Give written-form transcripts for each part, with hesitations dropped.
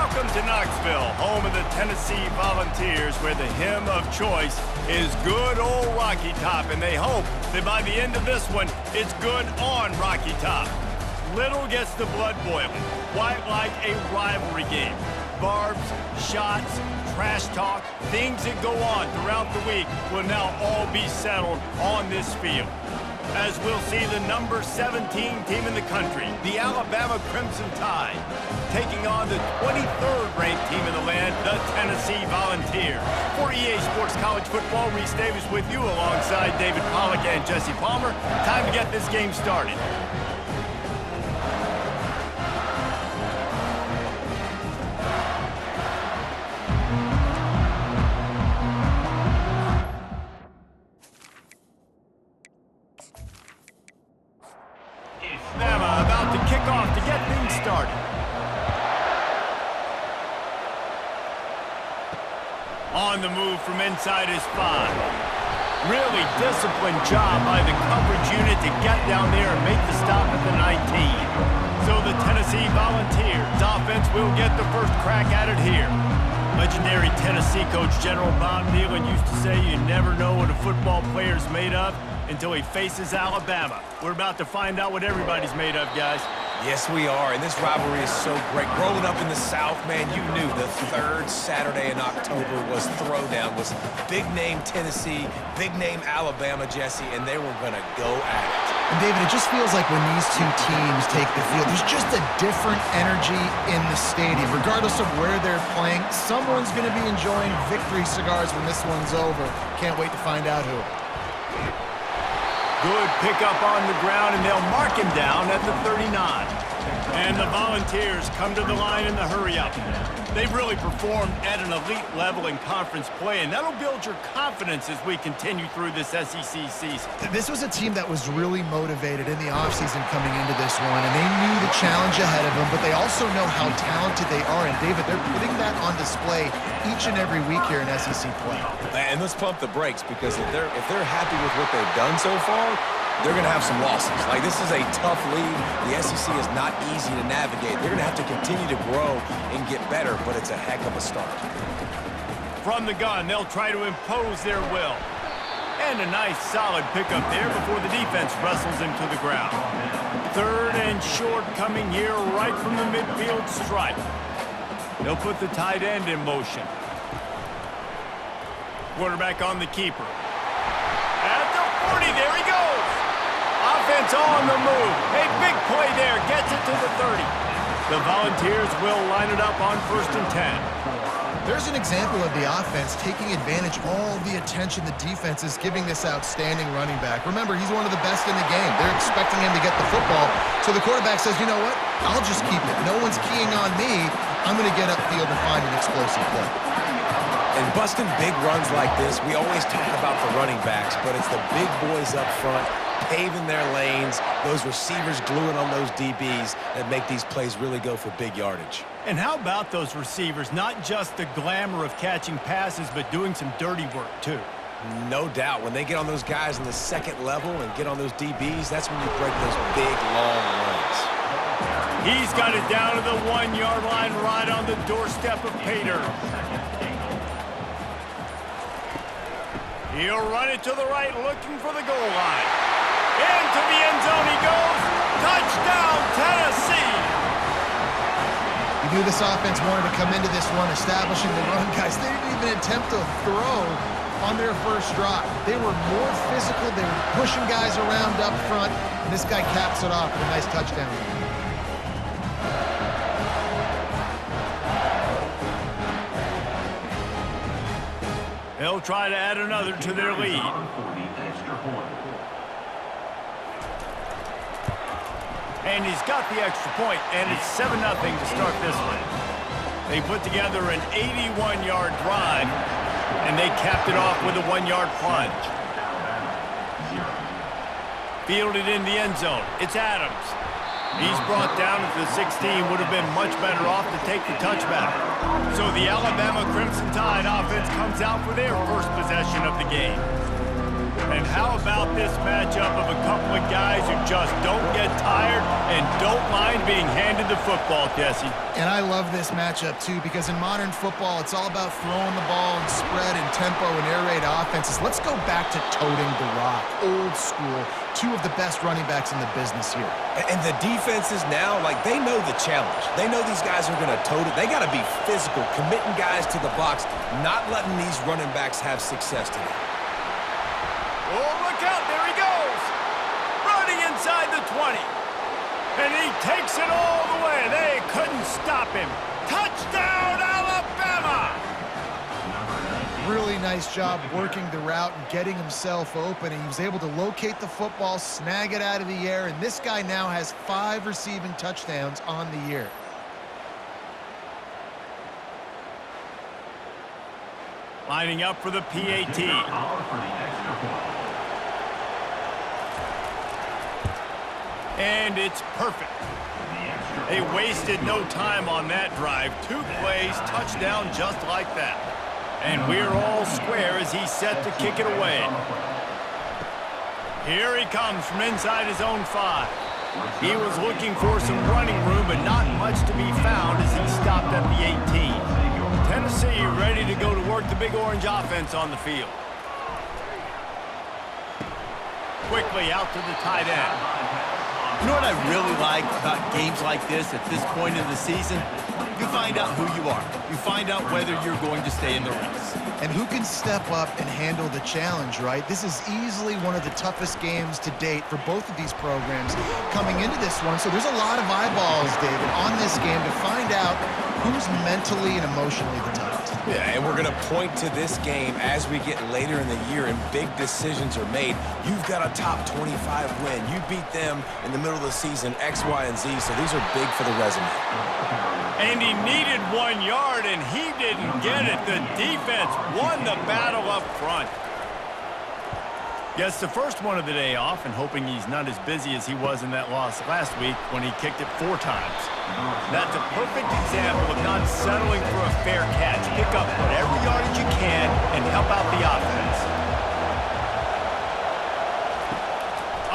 Welcome to Knoxville, home of the Tennessee Volunteers, where the hymn of choice is good old Rocky Top, and they hope that by the end of this one, it's good on Rocky Top. Little gets the blood boiling, quite like a rivalry game. Barbs, shots, trash talk, things that go on throughout the week will now all be settled on this field. As we'll see the number 17 team in the country, the Alabama Crimson Tide, taking on the 23rd ranked team in the land, the Tennessee Volunteers. For EA Sports College Football, Reese Davis with you alongside David Pollack and Jesse Palmer. Time to get this game started. About to kick off to get things started. On the move from inside his 5. Really disciplined job by the coverage unit to get down there and make the stop at the 19. So the Tennessee Volunteers offense will get the first crack at it here. Legendary Tennessee coach General Bob Neyland used to say you never know what a football player's made of until he faces Alabama. We're about to find out what everybody's made of, guys. Yes, we are, and this rivalry is so great. Growing up in the South, man, you knew the third Saturday in October was Throwdown, was big-name Tennessee, big-name Alabama, Jesse, and they were going to go at it. And David, it just feels like when these two teams take the field, there's just a different energy in the stadium. Regardless of where they're playing, someone's going to be enjoying victory cigars when this one's over. Can't wait to find out who. Good pickup on the ground, and they'll mark him down at the 39. And the Volunteers come to the line in the hurry-up. They've really performed at an elite level in conference play, and that'll build your confidence as we continue through this SEC season. This was a team that was really motivated in the offseason coming into this one, and they knew the challenge ahead of them, but they also know how talented they are. And, David, they're putting that on display each and every week here in SEC play. And let's pump the brakes, because if they're happy with what they've done so far, they're going to have some losses. Like, this is a tough league. The SEC is not easy to navigate. They're going to have to continue to grow and get better, but it's a heck of a start. From the gun, they'll try to impose their will. And a nice, solid pickup there before the defense wrestles him to the ground. Third and short coming here right from the midfield stripe. They'll put the tight end in motion. Quarterback on the keeper. At the 40, there he goes. Offense on the move. A big play there. Gets it to the 30. The Volunteers will line it up on 1st and 10. There's an example of the offense taking advantage of all the attention the defense is giving this outstanding running back. Remember, he's one of the best in the game. They're expecting him to get the football. So the quarterback says, you know what? I'll just keep it. No one's keying on me. I'm going to get upfield and find an explosive play. And busting big runs like this, we always talk about the running backs, but it's the big boys up front, paving their lanes, those receivers gluing on those DBs that make these plays really go for big yardage. And how about those receivers? Not just the glamour of catching passes, but doing some dirty work, too. No doubt. When they get on those guys in the second level and get on those DBs, that's when you break those big, long runs. He's got it down to the 1-yard line right on the doorstep of Pater. He'll run it to the right, looking for the goal line. Into the end zone he goes. Touchdown, Tennessee! You knew this offense wanted to come into this one establishing the run, guys. They didn't even attempt to throw on their first drive. They were more physical. They were pushing guys around up front, and this guy caps it off with a nice touchdown. They'll try to add another to their lead. And he's got the extra point, and it's 7-0 to start this one. They put together an 81-yard drive, and they capped it off with a 1-yard plunge. Fielded in the end zone. It's Adams. He's brought down at the 16, would have been much better off to take the touchback. So the Alabama Crimson Tide offense comes out for their first possession of the game. And how about this matchup of a couple of guys who just don't get tired and don't mind being handed the football, Jesse? And I love this matchup, too, because in modern football, it's all about throwing the ball and spread and tempo and air raid offenses. Let's go back to toting the rock, old school, two of the best running backs in the business here. And the defenses now, like, they know the challenge. They know these guys are going to tote it. They got to be physical, committing guys to the box, not letting these running backs have success today. Oh, look out, there he goes! Running inside the 20. And he takes it all the way. They couldn't stop him. Touchdown, Alabama! Really nice job working the route and getting himself open. And he was able to locate the football, snag it out of the air, and this guy now has 5 receiving touchdowns on the year. Lining up for the PAT. And it's perfect. They wasted no time on that drive. 2 plays, touchdown just like that. And we're all square as he's set to kick it away. Here he comes from inside his own 5. He was looking for some running room, but not much to be found as he stopped at the 18. Tennessee ready to go to work the Big Orange offense on the field. Quickly out to the tight end. You know what I really like about games like this at this point in the season? You find out who you are. You find out whether you're going to stay in the race. And who can step up and handle the challenge, right? This is easily one of the toughest games to date for both of these programs coming into this one. So there's a lot of eyeballs, David, on this game to find out who's mentally and emotionally the toughest. Yeah, and we're going to point to this game as we get later in the year and big decisions are made. You've got a top 25 win. You beat them in the middle of the season, X, Y, and Z, so these are big for the resume. And he needed 1 yard, and he didn't get it. The defense won the battle up front. Gets the first one of the day off, and hoping he's not as busy as he was in that loss last week when he kicked it 4 times. That's a perfect example of not settling for a fair catch. Pick up whatever yardage you can and help out the offense.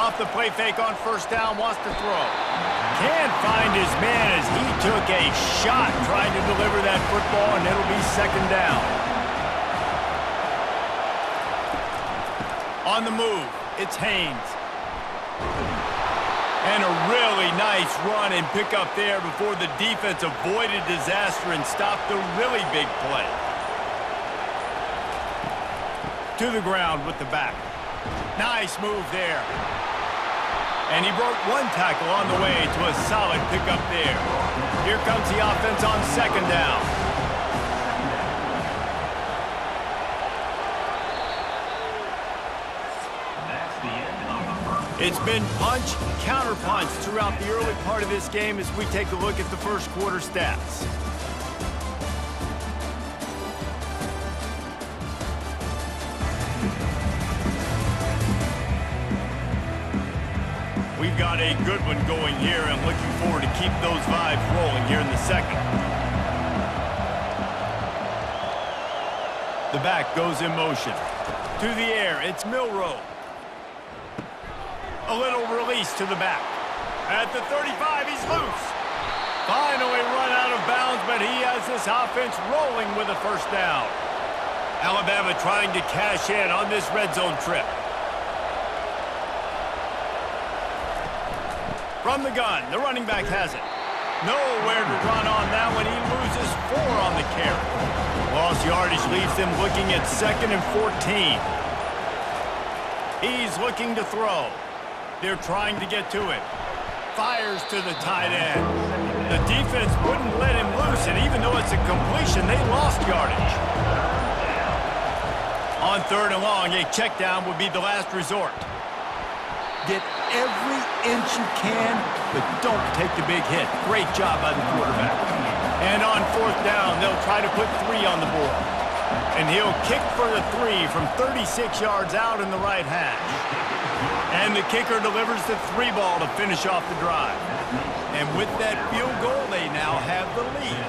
Off the play fake on first down, wants to throw. Can't find his man as he took a shot trying to deliver that football, and it'll be second down. On the move, it's Haynes. And a really nice run and pick up there before the defense avoided disaster and stopped the really big play. To the ground with the back. Nice move there. And he broke 1 tackle on the way to a solid pickup there. Here comes the offense on second down. It's been punch, counter-punch throughout the early part of this game as we take a look at the first quarter stats. We've got a good one going here and looking forward to keep those vibes rolling here in the second. The back goes in motion. To the air, it's Milroe. A little release to the back. At the 35, he's loose. Finally run out of bounds, but he has this offense rolling with a first down. Alabama trying to cash in on this red zone trip. From the gun, the running back has it. Nowhere to run on that one. He loses 4 on the carry. Lost yardage leaves them looking at 2nd and 14. He's looking to throw. They're trying to get to it. Fires to the tight end. The defense wouldn't let him loose, and even though it's a completion, they lost yardage. On 3rd and long, a check down would be the last resort. Get every inch you can, but don't take the big hit. Great job by the quarterback. And on 4th down, they'll try to put 3 on the board. And he'll kick for the 3 from 36 yards out in the right hash. And the kicker delivers the 3 ball to finish off the drive. And with that field goal, they now have the lead.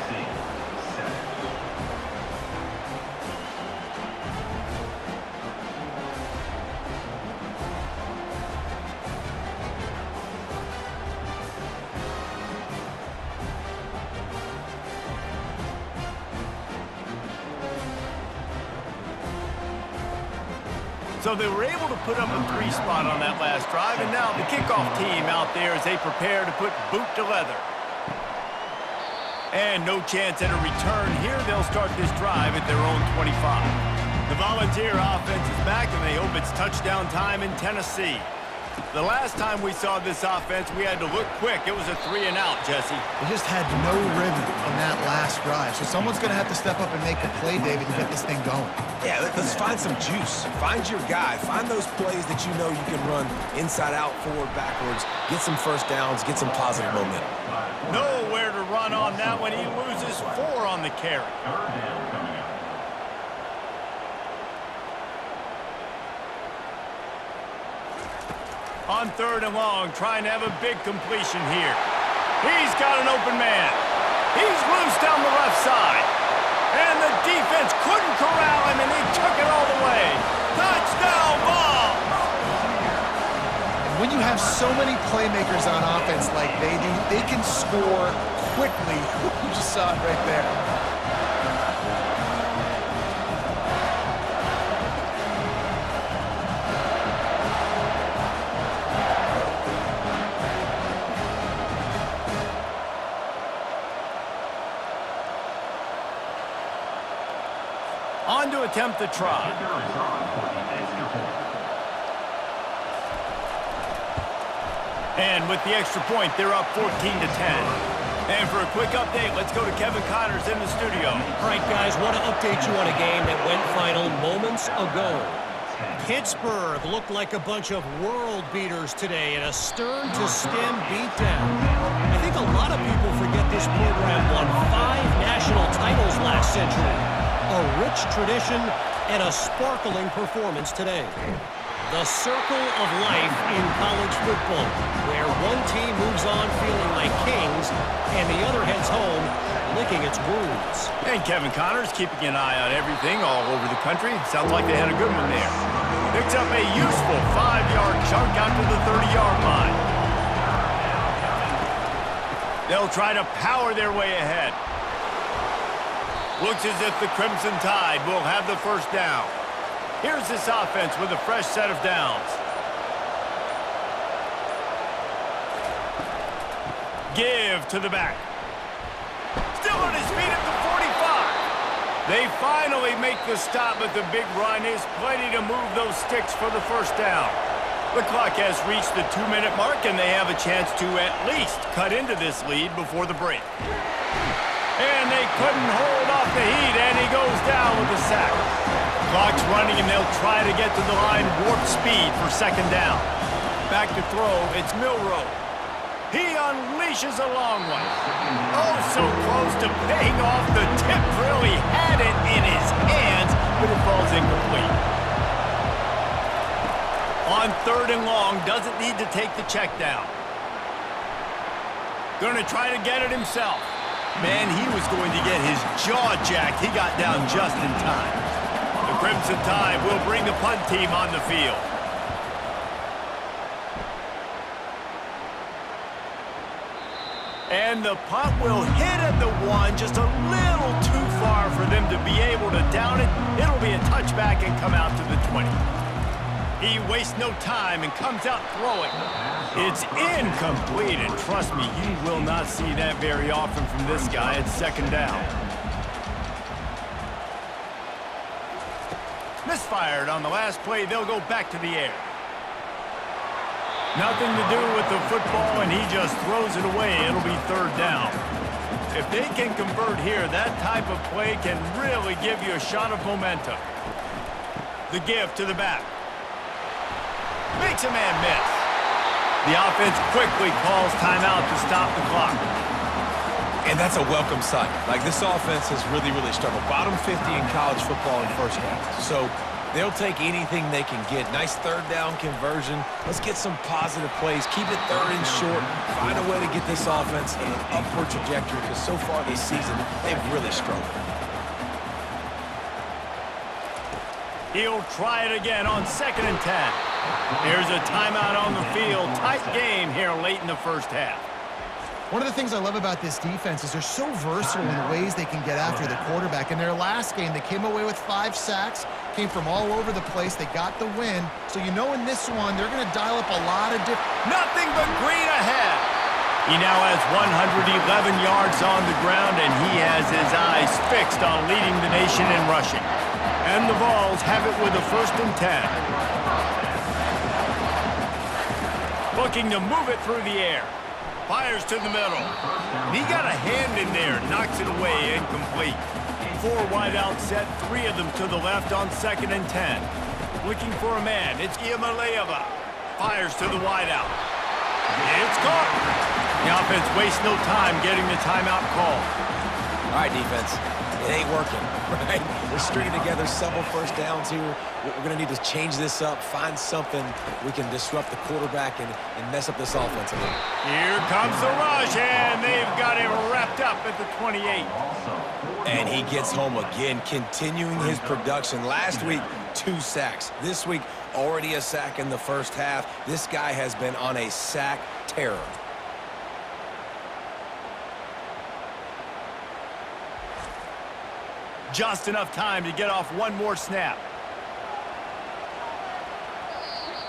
So they were able to put up a 3 spot on that last drive, and now the kickoff team out there as they prepare to put boot to leather. And no chance at a return here. They'll start this drive at their own 25. The Volunteer offense is back, and they hope it's touchdown time in Tennessee. The last time we saw this offense, we had to look quick. It was a 3-and-out, Jesse. They just had no rhythm in that last drive. So someone's going to have to step up and make a play, David, to get this thing going. Yeah, let's find some juice. Find your guy. Find those plays that you know you can run inside out, forward, backwards. Get some first downs. Get some positive momentum. Nowhere to run on that one. He loses 4 on the carry. On 3rd and long, trying to have a big completion here. He's got an open man. He's loose down the left side. And the defense couldn't corral him, and he took it all the way. Touchdown ball! And when you have so many playmakers on offense like they do, they can score quickly. You just saw it right there. On to attempt the try. And with the extra point, they're up 14-10. And for a quick update, let's go to Kevin Connors in the studio. All right, guys, want to update you on a game that went final moments ago. Pittsburgh looked like a bunch of world beaters today in a stern-to-stem beatdown. I think a lot of people forget this program won 5 national titles last century. A rich tradition and a sparkling performance today. The circle of life in college football, where one team moves on feeling like kings and the other heads home licking its wounds. And Kevin Connors keeping an eye on everything all over the country. Sounds like they had a good one there. Picks up a useful 5-yard chunk out to the 30-yard line. They'll try to power their way ahead. Looks as if the Crimson Tide will have the first down. Here's this offense with a fresh set of downs. Give to the back. Still on his feet at the 45. They finally make the stop, but the big run is plenty to move those sticks for the first down. The clock has reached the 2-minute mark, and they have a chance to at least cut into this lead before the break. And they couldn't hold off the heat, and he goes down with a sack. Clock's running, and they'll try to get to the line warp speed for 2nd down. Back to throw, it's Milroe. He unleashes a long one. Oh, so close to paying off the tip drill. He had it in his hands, but it falls incomplete. On 3rd and long, doesn't need to take the check down. Gonna try to get it himself. Man, he was going to get his jaw jacked. He got down just in time. The Crimson Tide will bring the punt team on the field. And the punt will hit at the 1, just a little too far for them to be able to down it. It'll be a touchback and come out to the 20. He wastes no time and comes out throwing. It's incomplete, and trust me, you will not see that very often from this guy. It's 2nd down. Misfired on the last play. They'll go back to the air. Nothing to do with the football, and he just throws it away. It'll be 3rd down. If they can convert here, that type of play can really give you a shot of momentum. The give to the back. Makes a man miss. The offense quickly calls timeout to stop the clock. And that's a welcome sight. Like, this offense has really struggled. Bottom 50 in college football in first downs. So they'll take anything they can get. Nice 3rd down conversion. Let's get some positive plays. Keep it 3rd and short. Find a way to get this offense in an upward trajectory, because so far this season, they've really struggled. He'll try it again on 2nd and 10. Here's a timeout on the field. Tight game here late in the first half. One of the things I love about this defense is they're so versatile in the ways they can get after the quarterback. In their last game, they came away with 5 sacks, came from all over the place. They got the win. So you know in this one, they're going to dial up a lot of different... Nothing but green ahead. He now has 111 yards on the ground, and he has his eyes fixed on leading the nation in rushing. And the Vols have it with a 1st and 10. Looking to move it through the air. Fires to the middle. He got a hand in there, knocks it away, incomplete. 4 wide out set, 3 of them to the left on 2nd and 10. Looking for a man, it's Iamaleava. Fires to the wide out. It's caught. The offense wastes no time getting the timeout call. All right, defense. It ain't working, right? We're stringing together several first downs here. We're going to need to change this up, find something we can disrupt the quarterback and mess up this offense a little. Here comes the rush, and they've got him wrapped up at the 28. And he gets home again, continuing his production. Last week, 2 sacks. This week, already a sack in the first half. This guy has been on a sack terror. Just enough time to get off one more snap.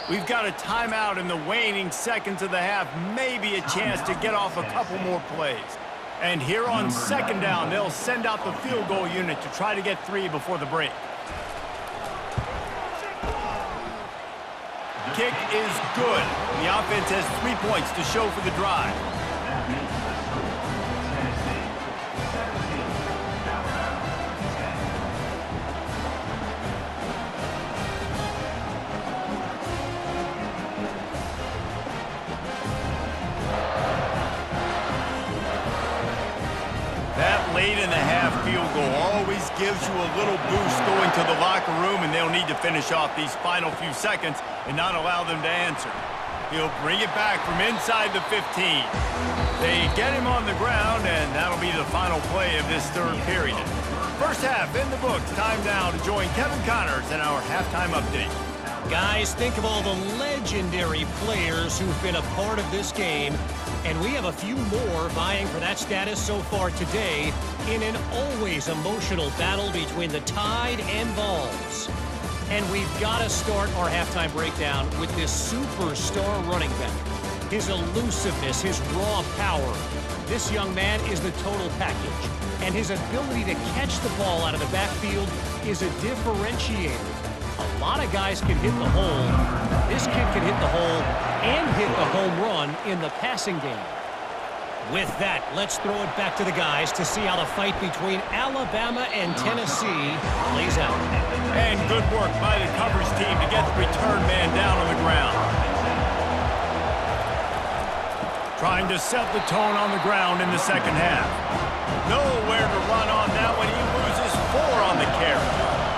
We've got a timeout in the waning seconds of the half. Maybe a chance to get off a couple more plays. And here on 2nd down, they'll send out the field goal unit to try to get 3 before the break. Kick is good. The offense has 3 points to show for the drive. Late in the half field goal always gives you a little boost going to the locker room, and they'll need to finish off these final few seconds and not allow them to answer. He'll bring it back from inside the 15. They get him on the ground, and that'll be the final play of this 3rd period. First half in the books. Time now to join Kevin Connors in our halftime update. Guys, think of all the legendary players who've been a part of this game, and we have a few more vying for that status so far today in an always emotional battle between the Tide and Vols. And we've got to start our halftime breakdown with this superstar running back. His elusiveness, his raw power. This young man is the total package, and his ability to catch the ball out of the backfield is a differentiator. A lot of guys can hit the hole. This kid can hit the hole and hit the home run in the passing game. With that, let's throw it back to the guys to see how the fight between Alabama and Tennessee plays out. And good work by the coverage team to get the return man down on the ground. Trying to set the tone on the ground in the 2nd half. Nowhere to run on that one. He loses 4 on the carry.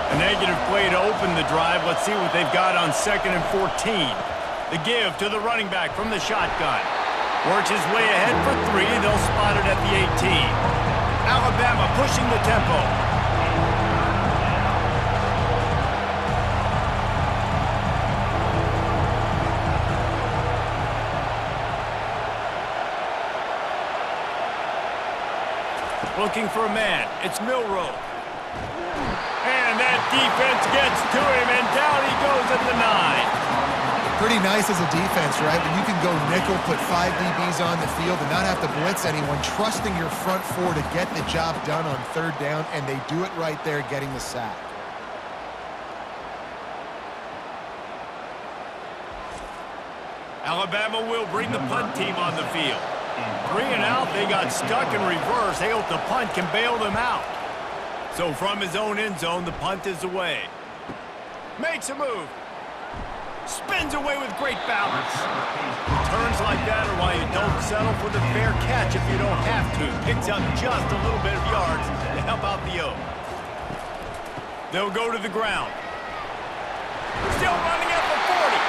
A negative play to open the drive. Let's see what they've got on 2nd and 14. The give to the running back from the shotgun. Works his way ahead for 3. They'll spot it at the 18. Alabama pushing the tempo. Looking for a man. It's Milroe. And that defense gets to him, and down he goes at the 9. Pretty nice as a defense, right? When you can go nickel, put 5 DBs on the field and not have to blitz anyone, trusting your front 4 to get the job done on 3rd down, and they do it right there, getting the sack. Alabama will bring the punt team on the field. 3 and out, they got stuck in reverse. They hope the punt can bail them out. So from his own end zone, the punt is away. Makes a move. Spins away with great balance. Returns like that are why you don't settle for the fair catch if you don't have to. Picks up just a little bit of yards to help out the O. They'll go to the ground. Still running at the 40.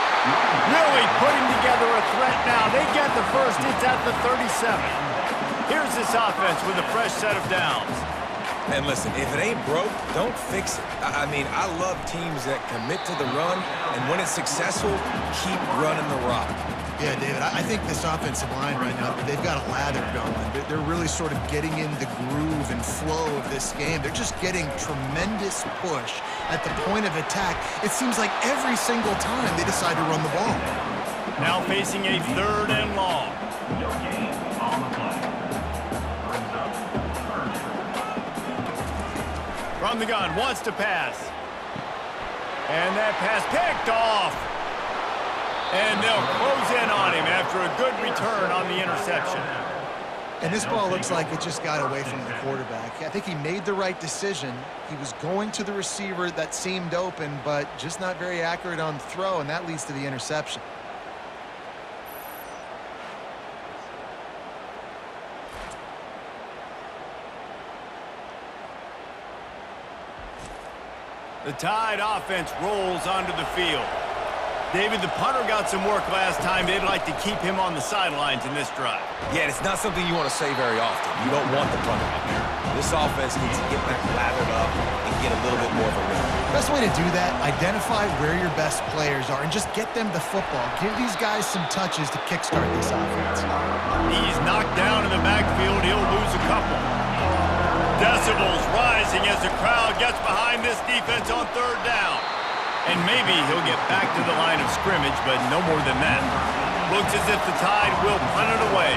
Really putting together a threat now. They get the first. It's at the 37. Here's this offense with a fresh set of downs. And listen, if it ain't broke, don't fix it. I mean, I love teams that commit to the run, and when it's successful, keep running the rock. Yeah, David, I think this offensive line right now, they've got a lather going. They're really sort of getting in the groove and flow of this game. They're just getting tremendous push at the point of attack. It seems like every single time they decide to run the ball. Now facing a 3rd and long. From the gun, wants to pass. And that pass picked off. And they'll close in on him after a good return on the interception. And this ball looks like it just got away from the quarterback. I think he made the right decision. He was going to the receiver that seemed open, but just not very accurate on the throw, and that leads to the interception. The Tide offense rolls onto the field. David, the punter got some work last time. They'd like to keep him on the sidelines in this drive. Yeah, it's not something you want to say very often. You don't want the punter out there. This offense needs to get back lathered up and get a little bit more of a rhythm. Best way to do that, identify where your best players are and just get them the football. Give these guys some touches to kickstart this offense. He's knocked down in the backfield. He'll lose a couple. Decibels rising as the crowd gets behind this defense on 3rd down. And maybe he'll get back to the line of scrimmage, but no more than that. Looks as if the Tide will punt it away.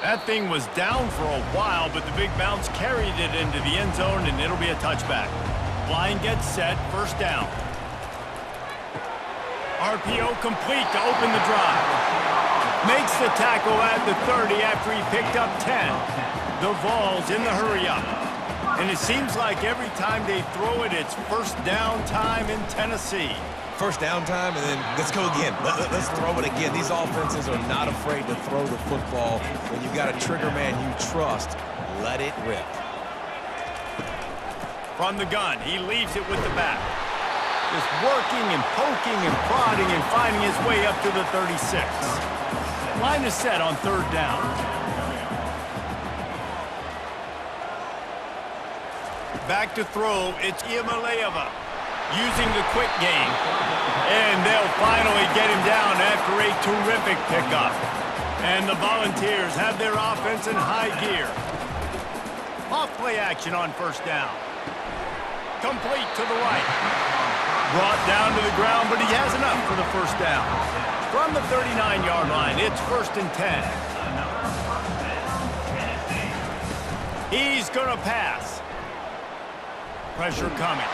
That thing was down for a while, but the big bounce carried it into the end zone, and it'll be a touchback. Line gets set, 1st down. RPO complete to open the drive. Makes the tackle at the 30 after he picked up 10. The Vols in the hurry-up. And it seems like every time they throw it, it's 1st down time in Tennessee. 1st down time, and then let's go again. Let's throw it again. These offenses are not afraid to throw the football. When you've got a trigger man you trust, let it rip. From the gun, he leaves it with the back. Just working and poking and prodding and finding his way up to the 36. Line is set on 3rd down. Back to throw, it's Iamaleava using the quick game. And they'll finally get him down after a terrific pickup. And the Volunteers have their offense in high gear. Off play action on 1st down. Complete to the right. Brought down to the ground, but he has enough for the 1st down. From the 39-yard line, it's 1st and 10. He's going to pass. Pressure coming.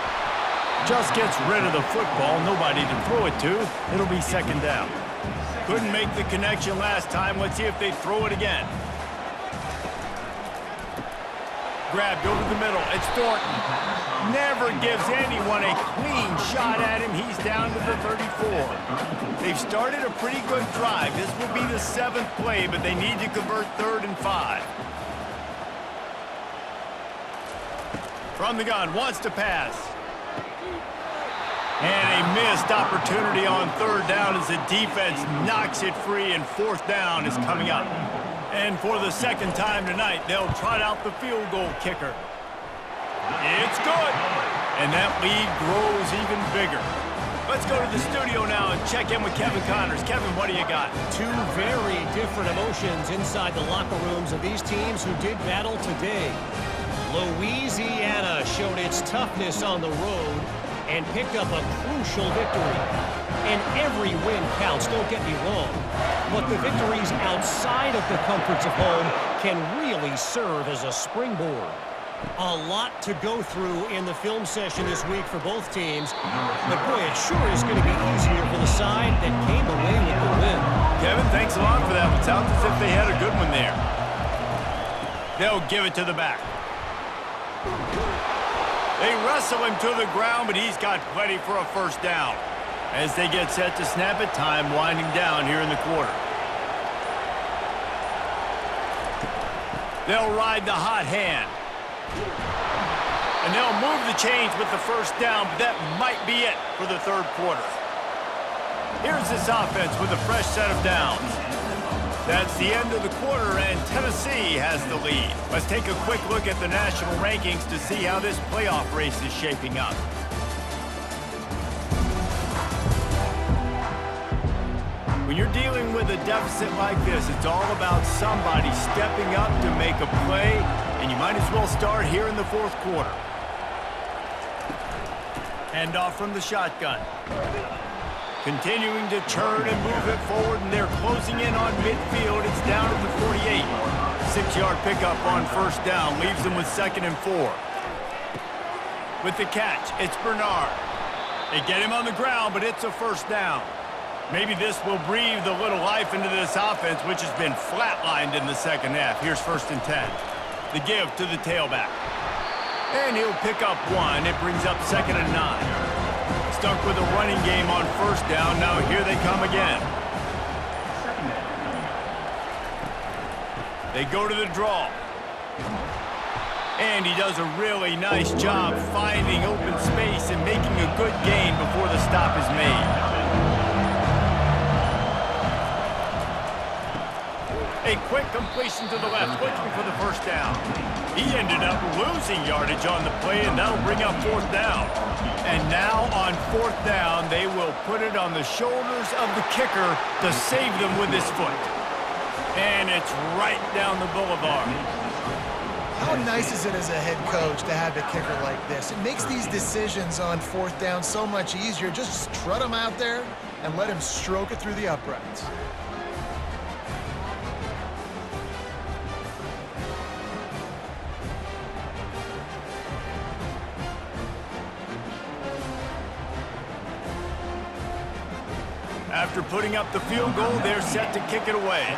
Just gets rid of the football. Nobody to throw it to. It'll be 2nd down. Couldn't make the connection last time. Let's see if they throw it again. Grabbed over the middle. It's Thornton. Never gives anyone a clean shot at him. He's down to the 34. They've started a pretty good drive. This will be the 7th play, but they need to convert 3rd and 5. From the gun, wants to pass. And a missed opportunity on 3rd down as the defense knocks it free, and 4th down is coming up. And for the 2nd time tonight, they'll trot out the field goal kicker. It's good. And that lead grows even bigger. Let's go to the studio now and check in with Kevin Connors. Kevin, what do you got? 2 very different emotions inside the locker rooms of these teams who did battle today. Louisiana showed its toughness on the road and picked up a crucial victory. And every win counts, don't get me wrong. But the victories outside of the comforts of home can really serve as a springboard. A lot to go through in the film session this week for both teams. But boy, it sure is going to be easier for the side that came away with the win. Kevin, thanks a lot for that. It sounds as if they had a good one there. They'll give it to the back. They wrestle him to the ground, but he's got plenty for a 1st down. As they get set to snap it, time winding down here in the quarter. They'll ride the hot hand. And they'll move the chains with the 1st down, but that might be it for the 3rd quarter. Here's this offense with a fresh set of downs. That's the end of the quarter, and Tennessee has the lead. Let's take a quick look at the national rankings to see how this playoff race is shaping up. When you're dealing with a deficit like this, it's all about somebody stepping up to make a play, and you might as well start here in the fourth quarter. Hand off from the shotgun. Continuing to turn and move it forward, and they're closing in on midfield. It's down at the 48. 6-yard pickup on first down, leaves them with 2nd and 4. With the catch, it's Bernard. They get him on the ground, but it's a first down. Maybe this will breathe a little life into this offense, which has been flatlined in the second half. Here's 1st and 10. The give to the tailback. And he'll pick up 1. It brings up 2nd and 9. Stuck with a running game on first down. Now here they come again. They go to the draw. And he does a really nice job finding open space and making a good gain before the stop is made. A quick completion to the left, looking for the first down. He ended up losing yardage on the play, and that'll bring up 4th down. And now on 4th down, they will put it on the shoulders of the kicker to save them with his foot. And it's right down the boulevard. How nice is it as a head coach to have a kicker like this? It makes these decisions on 4th down so much easier. Just strut him out there and let him stroke it through the uprights. After putting up the field goal, they're set to kick it away.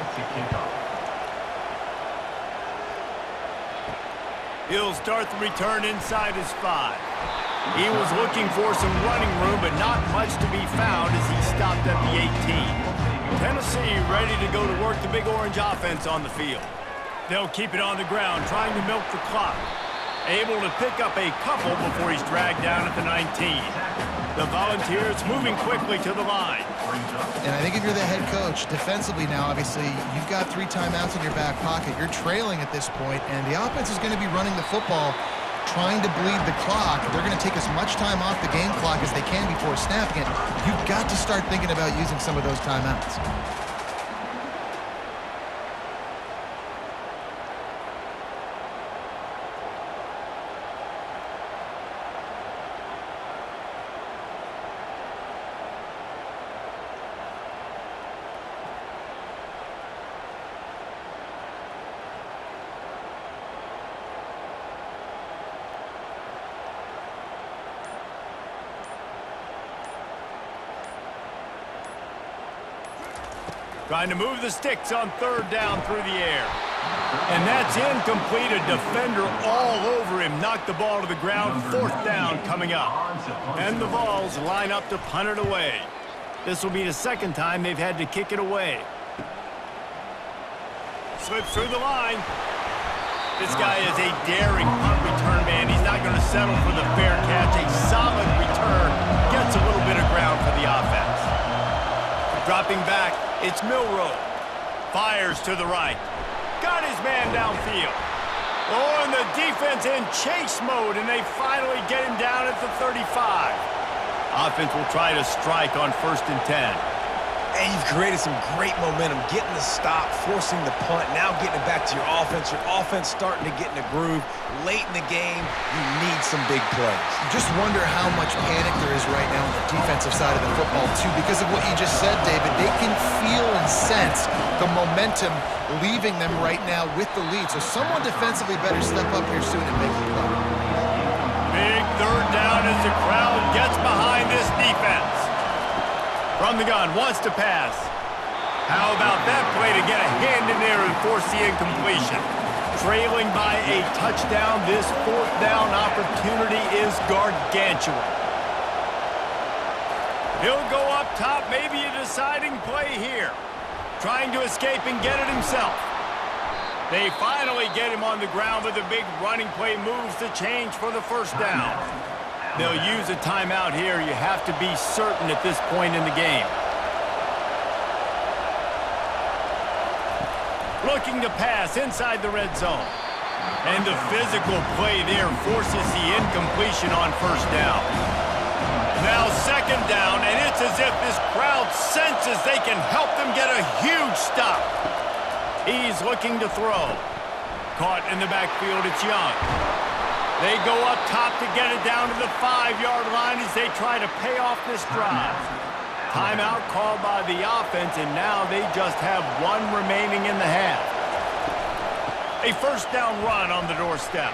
He'll start the return inside his 5. He was looking for some running room, but not much to be found as he stopped at the 18. Tennessee ready to go to work the Big Orange offense on the field. They'll keep it on the ground, trying to milk the clock. Able to pick up a couple before he's dragged down at the 19. The Volunteers moving quickly to the line. And I think if you're the head coach, defensively now, obviously, you've got 3 timeouts in your back pocket. You're trailing at this point, and the offense is going to be running the football, trying to bleed the clock. They're going to take as much time off the game clock as they can before snapping it. You've got to start thinking about using some of those timeouts. Trying to move the sticks on 3rd down through the air. And that's incomplete. A defender all over him. Knocked the ball to the ground. 4th down coming up. And the Vols line up to punt it away. This will be the 2nd time they've had to kick it away. Slips through the line. This guy is a daring punt return man. He's not going to settle for the fair catch. A solid return. Gets a little bit of ground for the offense. Dropping back, it's Milroe. Fires to the right. Got his man downfield. Oh, and the defense in chase mode, and they finally get him down at the 35. Offense will try to strike on 1st and 10. And you've created some great momentum, getting the stop, forcing the punt, now getting it back to your offense. Your offense starting to get in a groove. Late in the game, you need some big plays. You just wonder how much panic there is right now on the defensive side of the football, too, because of what you just said, David. They can feel and sense the momentum leaving them right now with the lead. So someone defensively better step up here soon and make the play. Big 3rd down as the crowd gets behind this defense. From the gun, wants to pass. How about that play to get a hand in there and force the incompletion? Trailing by a touchdown, this 4th down opportunity is gargantuan. He'll go up top, maybe a deciding play here. Trying to escape and get it himself. They finally get him on the ground with a big running play, moves the change for the 1st down. They'll use a timeout here. You have to be certain at this point in the game. looking to pass inside the red zone. And the physical play there forces the incompletion on first down. Now second down, and it's as if this crowd senses they can help them get a huge stop. He's looking to throw. Caught in the backfield, it's Young. They go up top to get it down to the 5-yard line as they try to pay off this drive. Timeout called by the offense, and now they just have one remaining in the half. A first down run on the doorstep.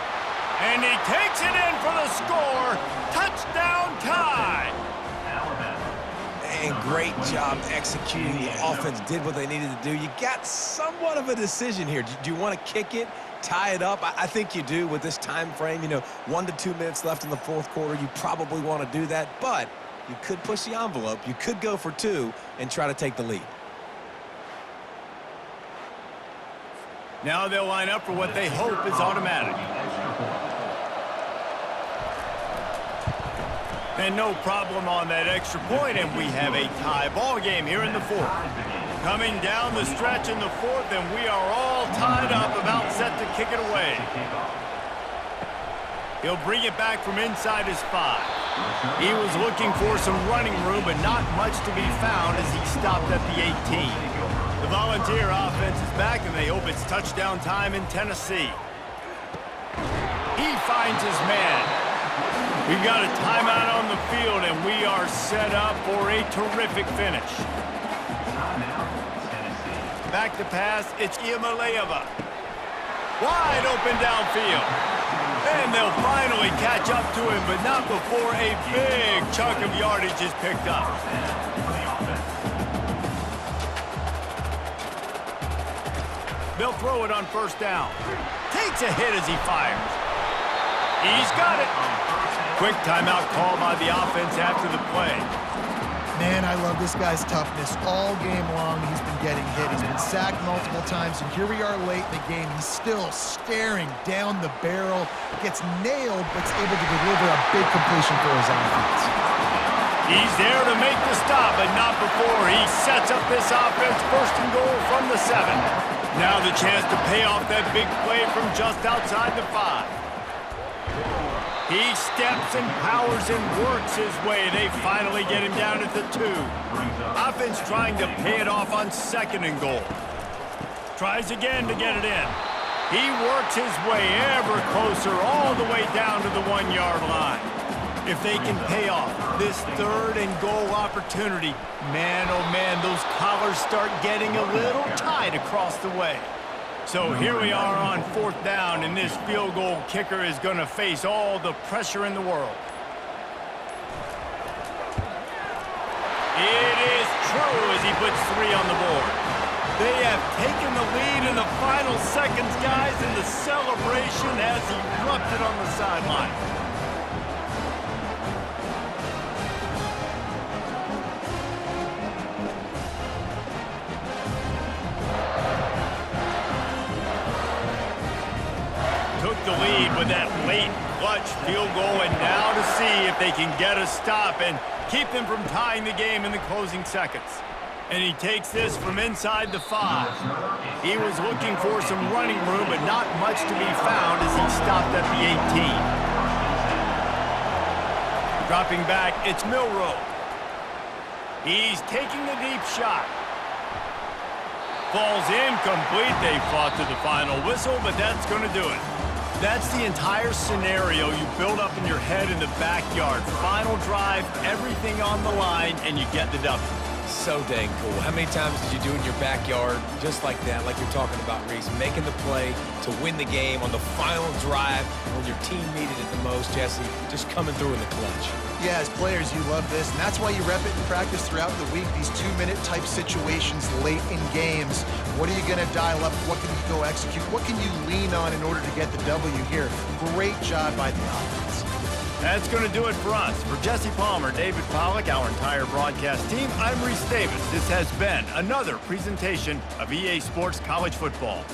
And he takes it in for the score. Touchdown tie. And great job executing. The offense did what they needed to do. You got somewhat of a decision here. Do you want to kick it, tie it up? I think you do with this time frame. 1 to 2 minutes left in the fourth quarter. You probably want to do that, but you could push the envelope. You could go for 2 and try to take the lead. Now they'll line up for what they hope is automatic. And no problem on that extra point, and we have a tie ball game here in the fourth. Coming down the stretch in the fourth, and we are all tied up, about set to kick it away. He'll bring it back from inside his 5. He was looking for some running room, but not much to be found as he stopped at the 18. The Volunteer offense is back, and they hope it's touchdown time in Tennessee. He finds his man. We've got a timeout on the field, and we are set up for a terrific finish. Back to pass, it's Iamaleava. Wide open downfield. And they'll finally catch up to him, but not before a big chunk of yardage is picked up. They'll throw it on first down. Takes a hit as he fires. He's got it. Quick timeout call by the offense after the play. Man, I love this guy's toughness. All game long, he's been getting hit. He's been sacked multiple times, and here we are late in the game. He's still staring down the barrel, gets nailed, but's able to deliver a big completion for his offense. He's there to make the stop, but not before he sets up this offense first and goal from the 7. Now the chance to pay off that big play from just outside the 5. He steps and powers and works his way. They finally get him down at the 2. Offense trying to pay it off on second and goal. Tries again to get it in. He works his way ever closer all the way down to the 1-yard line. If they can pay off this third and goal opportunity, man, oh man, those collars start getting a little tight across the way. So here we are on fourth down, and this field goal kicker is going to face all the pressure in the world. It is true as he puts 3 on the board. They have taken the lead in the final seconds, guys, and the celebration has erupted on the sideline. Took the lead with that late clutch field goal, and now to see if they can get a stop and keep them from tying the game in the closing seconds. And he takes this from inside the 5. He was looking for some running room, but not much to be found as he stopped at the 18. Dropping back, it's Milroe. He's taking the deep shot. Falls incomplete. They fought to the final whistle, but that's going to do it. That's the entire scenario you build up in your head in the backyard. Final drive, everything on the line, and you get the W. So dang cool. How many times did you do in your backyard just like that, like you're talking about, Reese, making the play to win the game on the final drive when your team needed it the most, Jesse, just coming through in the clutch. Yeah, as players, you love this, and that's why you rep it in practice throughout the week, these 2-minute type situations late in games. What are you going to dial up? What can you go execute? What can you lean on in order to get the W here? Great job by the offense. That's going to do it for us. For Jesse Palmer, David Pollack, our entire broadcast team, I'm Reese Davis. This has been another presentation of EA Sports College Football.